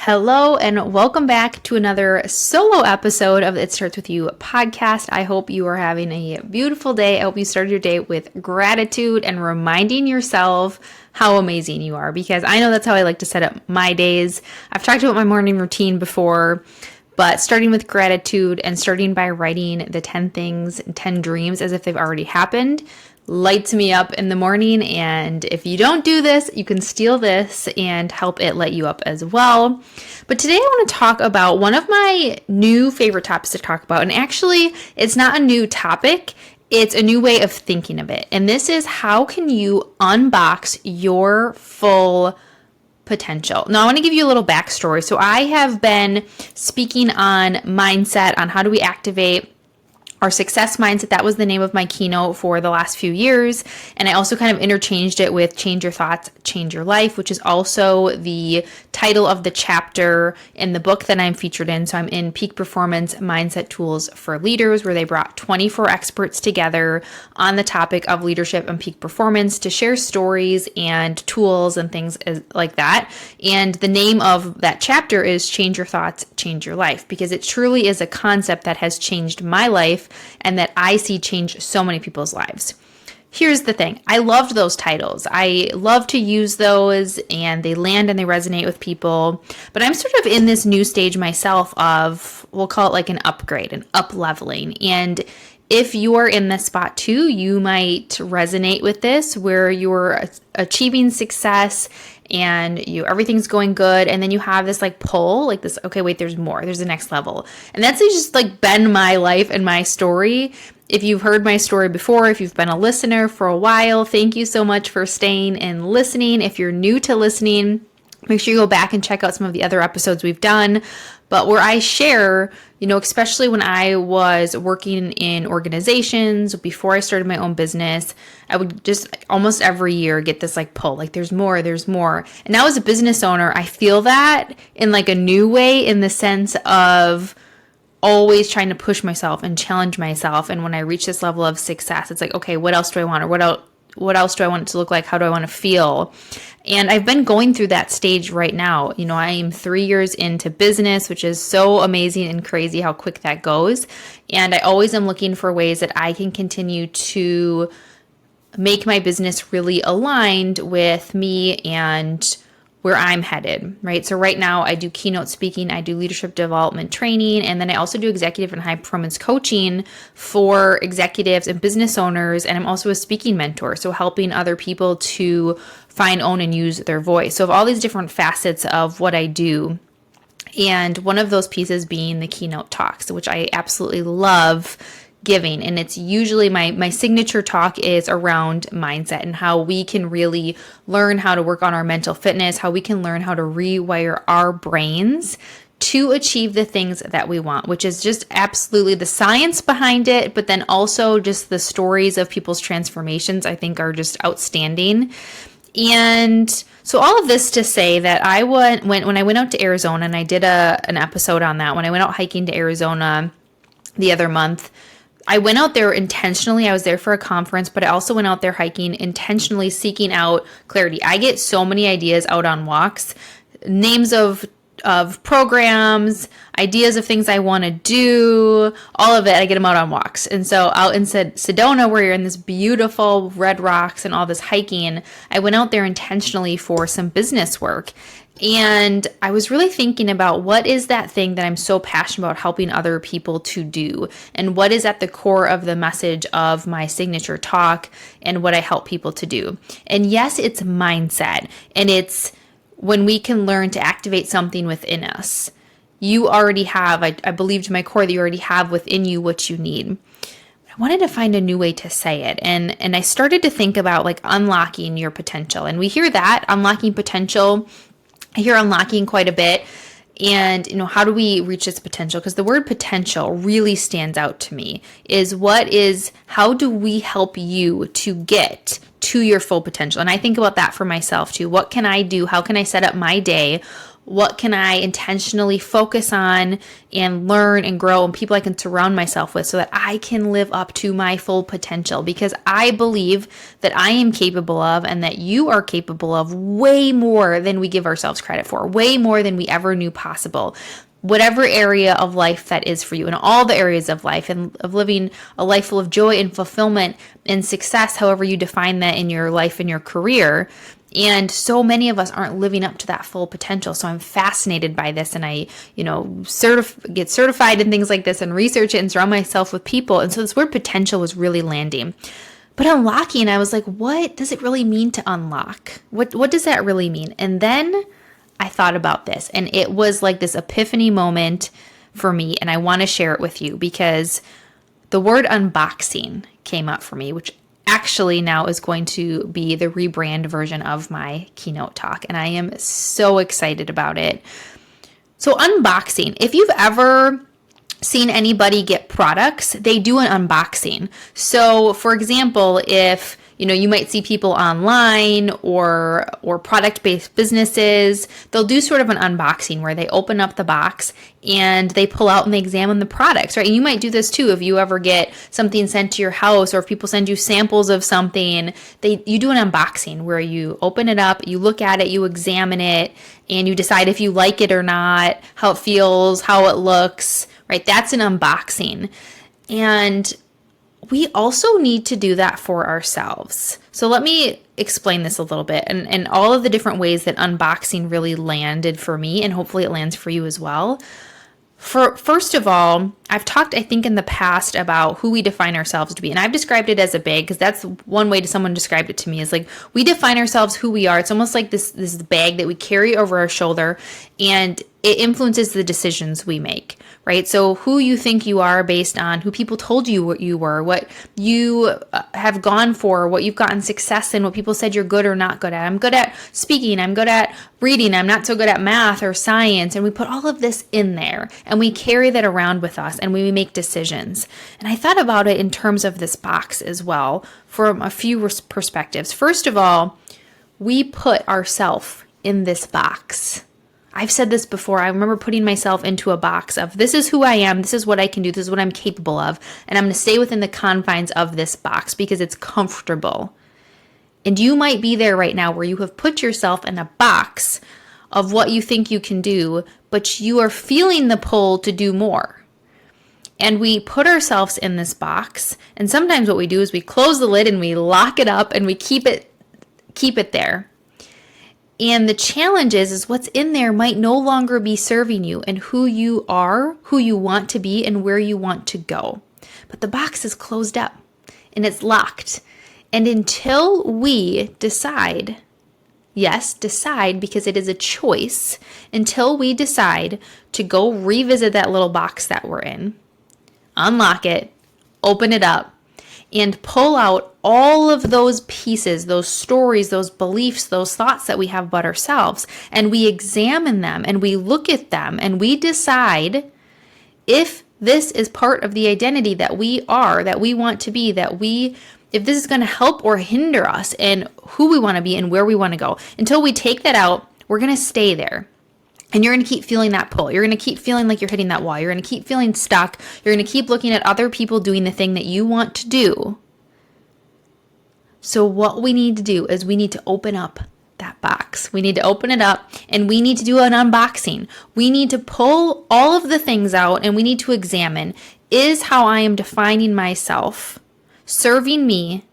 Hello and welcome back to another solo episode of the It Starts With You podcast. I hope you are having a beautiful day. I hope you started your day with gratitude and reminding yourself how amazing you are, because I know that's how I like to set up my days. I've talked about my morning routine before, but starting with gratitude and starting by writing the 10 things, 10 dreams as if they've already happened lights me up in the morning. And if you don't do this, you can steal this and help it light you up as well. But today I want to talk about one of my new favorite topics to talk about. And actually, it's not a new topic. It's a new way of thinking of it. And this is, how can you unbox your full potential? Now, I want to give you a little backstory. So I have been speaking on mindset, on how do we activate our success mindset. That was the name of my keynote for the last few years. And I also kind of interchanged it with Change Your Thoughts, Change Your Life, which is also the title of the chapter in the book that I'm featured in. So I'm in Peak Performance Mindset Tools for Leaders, where they brought 24 experts together on the topic of leadership and peak performance to share stories and tools and things like that. And the name of that chapter is Change Your Thoughts, Change Your Life, because it truly is a concept that has changed my life and that I see change so many people's lives. Here's the thing. I loved those titles. I love to use those, and they land and they resonate with people. But I'm sort of in this new stage myself of, we'll call it like an upgrade, an up-leveling. And if you're in this spot too, you might resonate with this, where you're achieving success and everything's going good, and then you have this like pull, like this, okay, wait, there's more, there's the next level. And that's just like been my life and my story. If you've heard my story before, if you've been a listener for a while, thank you so much for staying and listening. If you're new to listening, make sure you go back and check out some of the other episodes we've done. But where I share, especially when I was working in organizations, before I started my own business, I would just almost every year get this like pull, like there's more. And now as a business owner, I feel that in like a new way, in the sense of always trying to push myself and challenge myself. And when I reach this level of success, it's like, okay, what else do I want? Or what else do I want it to look like? How do I want to feel? And I've been going through that stage right now. I am 3 years into business, which is so amazing and crazy how quick that goes. And I always am looking for ways that I can continue to make my business really aligned with me and where I'm headed, right? So right now I do keynote speaking, I do leadership development training, and then I also do executive and high performance coaching for executives and business owners. And I'm also a speaking mentor, so helping other people to find, own, and use their voice. So of all these different facets of what I do, and one of those pieces being the keynote talks, which I absolutely love giving. And it's usually my signature talk is around mindset and how we can really learn how to work on our mental fitness, how we can learn how to rewire our brains to achieve the things that we want, which is just absolutely the science behind it, but then also just the stories of people's transformations I think are just outstanding. And so all of this to say that I when I went out to Arizona, and I did an episode on that, when I went out hiking to Arizona the other month, I went out there intentionally. I was there for a conference, but I also went out there hiking, intentionally seeking out clarity. I get so many ideas out on walks, names of programs, ideas of things I want to do, all of it. I get them out on walks. And so out in Sedona, where you're in this beautiful red rocks and all this hiking, I went out there intentionally for some business work. And I was really thinking about, what is that thing that I'm so passionate about helping other people to do? And what is at the core of the message of my signature talk and what I help people to do? And yes, it's mindset. And it's when we can learn to activate something within us. You already have, I believe to my core that you already have within you what you need. I wanted to find a new way to say it. And I started to think about like unlocking your potential. And we hear that, unlocking potential. I hear unlocking quite a bit. And, how do we reach this potential? Because the word potential really stands out to me, how do we help you to get to your full potential? And I think about that for myself too. What can I do? How can I set up my day? What can I intentionally focus on and learn and grow, and people I can surround myself with so that I can live up to my full potential? Because I believe that I am capable of, and that you are capable of, way more than we give ourselves credit for, way more than we ever knew possible. Whatever area of life that is for you, in all the areas of life, and of living a life full of joy and fulfillment and success, however you define that in your life and your career. And so many of us aren't living up to that full potential. So I'm fascinated by this, and I, get certified in things like this and research it and surround myself with people. And so this word potential was really landing. But unlocking, I was like, what does it really mean to unlock? What does that really mean? And then I thought about this, and it was like this epiphany moment for me, and I want to share it with you because the word unboxing came up for me, which actually now is going to be the rebrand version of my keynote talk, and I am so excited about it. So unboxing, if you've ever seen anybody get products, they do an unboxing. So for example, if you might see people online or product-based businesses, they'll do sort of an unboxing where they open up the box and they pull out and they examine the products, right? And you might do this too if you ever get something sent to your house, or if people send you samples of something, you do an unboxing where you open it up, you look at it, you examine it, and you decide if you like it or not, how it feels, how it looks, right? That's an unboxing. And we also need to do that for ourselves. So let me explain this a little bit, and all of the different ways that unboxing really landed for me, and hopefully it lands for you as well. First of all, I've talked, I think, in the past about who we define ourselves to be. And I've described it as a bag, because that's one way someone described it to me, is like we define ourselves who we are. It's almost like this bag that we carry over our shoulder, and it influences the decisions we make, right? So who you think you are based on who people told you what you were, what you have gone for, what you've gotten success in, what people said you're good or not good at. I'm good at speaking. I'm good at reading. I'm not so good at math or science. And we put all of this in there, and we carry that around with us, and we make decisions. And I thought about it in terms of this box as well from a few perspectives. First of all, we put ourselves in this box. I've said this before. I remember putting myself into a box of, this is who I am, this is what I can do, this is what I'm capable of, and I'm going to stay within the confines of this box because it's comfortable. And you might be there right now where you have put yourself in a box of what you think you can do, but you are feeling the pull to do more. And we put ourselves in this box, and sometimes what we do is we close the lid and we lock it up and we keep it there. And the challenge is what's in there might no longer be serving you and who you are, who you want to be, and where you want to go. But the box is closed up and it's locked. And until we decide, yes, decide, because it is a choice, until we decide to go revisit that little box that we're in, unlock it, open it up, and pull out all of those pieces, those stories, those beliefs, those thoughts that we have about ourselves, and we examine them and we look at them and we decide if this is part of the identity that we are, that we want to be, if this is going to help or hinder us in who we want to be and where we want to go. Until we take that out, we're going to stay there. And you're going to keep feeling that pull. You're going to keep feeling like you're hitting that wall. You're going to keep feeling stuck. You're going to keep looking at other people doing the thing that you want to do. So what we need to do is we need to open up that box. We need to open it up and we need to do an unboxing. We need to pull all of the things out and we need to examine, is how I am defining myself serving me,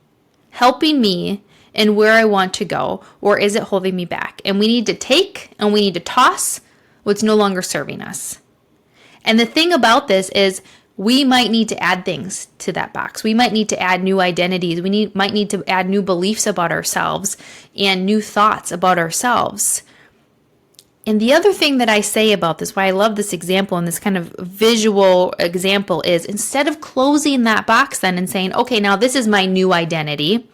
helping me, and where I want to go, or is it holding me back? And we need to take and we need to toss what's no longer serving us. And the thing about this is we might need to add things to that box. We might need to add new identities. Might need to add new beliefs about ourselves and new thoughts about ourselves. And the other thing that I say about this, why I love this example and this kind of visual example, is instead of closing that box then and saying, okay, now this is my new identity,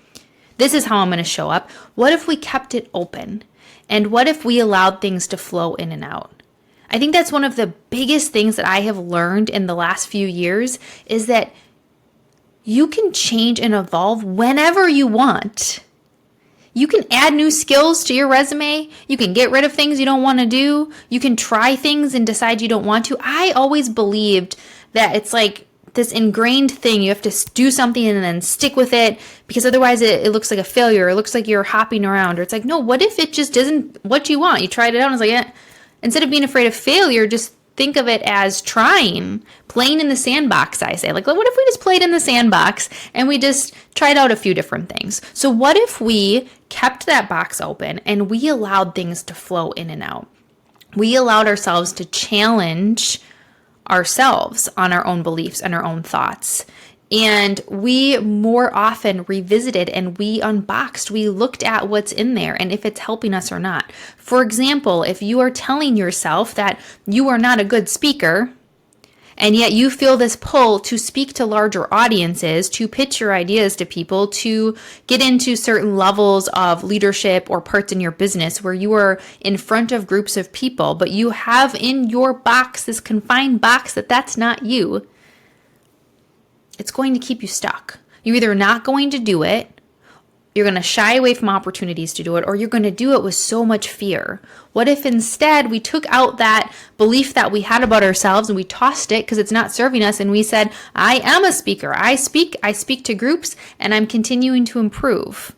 this is how I'm going to show up, what if we kept it open? And what if we allowed things to flow in and out? I think that's one of the biggest things that I have learned in the last few years, is that you can change and evolve whenever you want. You can add new skills to your resume. You can get rid of things you don't want to do. You can try things and decide you don't want to. I always believed that it's like this ingrained thing. You have to do something and then stick with it, because otherwise it looks like a failure. It looks like you're hopping around. Or it's like, no, what if it just isn't what you want? You tried it out and it's like, instead of being afraid of failure, just think of it as playing in the sandbox, I say. Like, what if we just played in the sandbox and we just tried out a few different things? So what if we kept that box open and we allowed things to flow in and out? We allowed ourselves to challenge ourselves on our own beliefs and our own thoughts. And we more often revisited and we unboxed, we looked at what's in there and if it's helping us or not. For example, if you are telling yourself that you are not a good speaker, and yet you feel this pull to speak to larger audiences, to pitch your ideas to people, to get into certain levels of leadership or parts in your business where you are in front of groups of people, but you have in your box, this confined box, that's not you, it's going to keep you stuck. You're either not going to do it, you're going to shy away from opportunities to do it, or you're going to do it with so much fear. What if instead we took out that belief that we had about ourselves and we tossed it because it's not serving us, and we said, I am a speaker. I speak to groups, and I'm continuing to improve.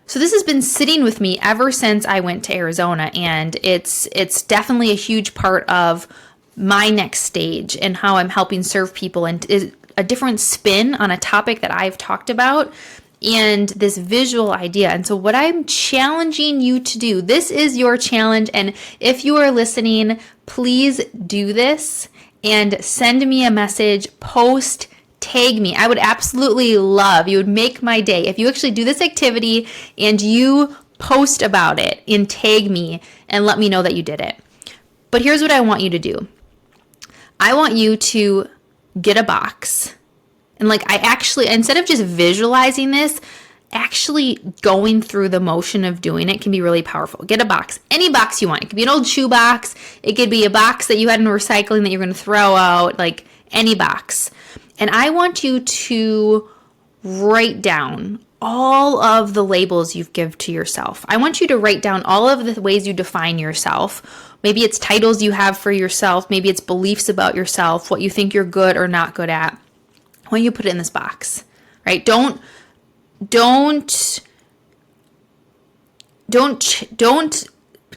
So this has been sitting with me ever since I went to Arizona, and it's definitely a huge part of my next stage and how I'm helping serve people, and is a different spin on a topic that I've talked about, and this visual idea. And so what I'm challenging you to do, this is your challenge. And if you are listening, please do this and send me a message, post, tag me. I would absolutely love, you would make my day if you actually do this activity and you post about it and tag me and let me know that you did it. But here's what I want you to do. I want you to get a box. And I actually, instead of just visualizing this, actually going through the motion of doing it can be really powerful. Get a box, any box you want. It could be an old shoe box. It could be a box that you had in recycling that you're going to throw out, any box. And I want you to write down all of the labels you've given to yourself. I want you to write down all of the ways you define yourself. Maybe it's titles you have for yourself. Maybe it's beliefs about yourself, what you think you're good or not good at. I want you to put it in this box, right? Don't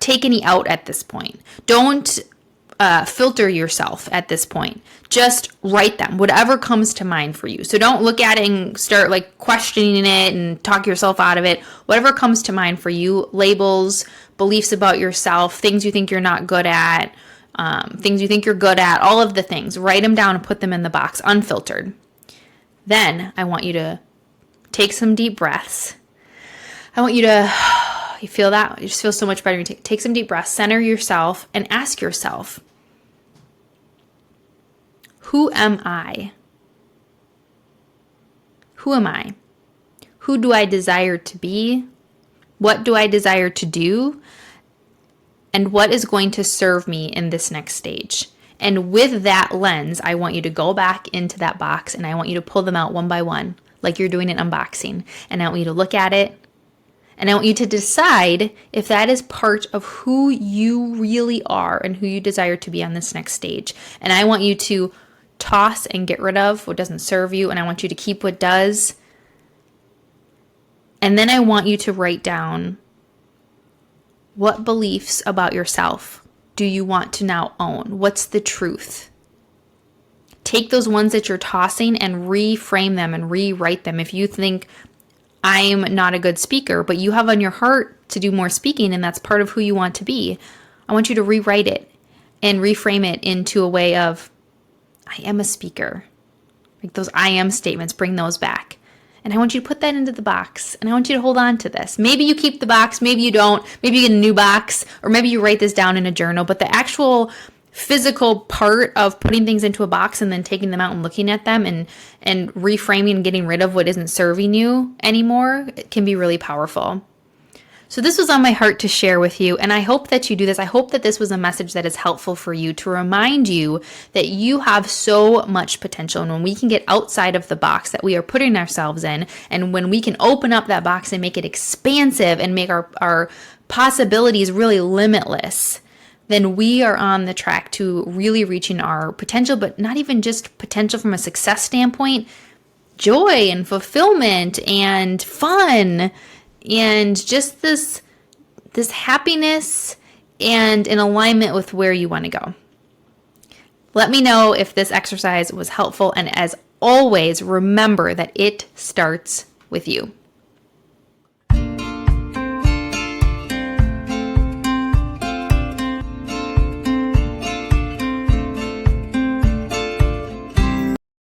take any out at this point. Don't filter yourself at this point. Just write them, whatever comes to mind for you. So don't look at it and start questioning it and talk yourself out of it. Whatever comes to mind for you, labels, beliefs about yourself, things you think you're not good at, things you think you're good at, all of the things, write them down and put them in the box, unfiltered. Then I want you to take some deep breaths. I want you to, you feel that? You just feel so much better. You take some deep breaths, center yourself, and ask yourself, who am I? Who am I? Who do I desire to be? What do I desire to do? And what is going to serve me in this next stage? And with that lens, I want you to go back into that box and I want you to pull them out one by one, like you're doing an unboxing. And I want you to look at it. And I want you to decide if that is part of who you really are and who you desire to be on this next stage. And I want you to toss and get rid of what doesn't serve you. And I want you to keep what does. And then I want you to write down, what beliefs about yourself do you want to now own? What's the truth? Take those ones that you're tossing and reframe them and rewrite them. If you think, I'm not a good speaker, but you have on your heart to do more speaking and that's part of who you want to be, I want you to rewrite it and reframe it into a way of, I am a speaker. Those I am statements, bring those back. And I want you to put that into the box. And I want you to hold on to this. Maybe you keep the box, maybe you don't. Maybe you get a new box, or maybe you write this down in a journal. But the actual physical part of putting things into a box and then taking them out and looking at them and reframing and getting rid of what isn't serving you anymore, it can be really powerful. So this was on my heart to share with you, and I hope that you do this. I hope that this was a message that is helpful for you to remind you that you have so much potential. And when we can get outside of the box that we are putting ourselves in, and when we can open up that box and make it expansive and make our possibilities really limitless, then we are on the track to really reaching our potential, but not even just potential from a success standpoint, joy and fulfillment and fun and just this happiness and in alignment with where you want to go. Let me know if this exercise was helpful, and as always, remember that it starts with you.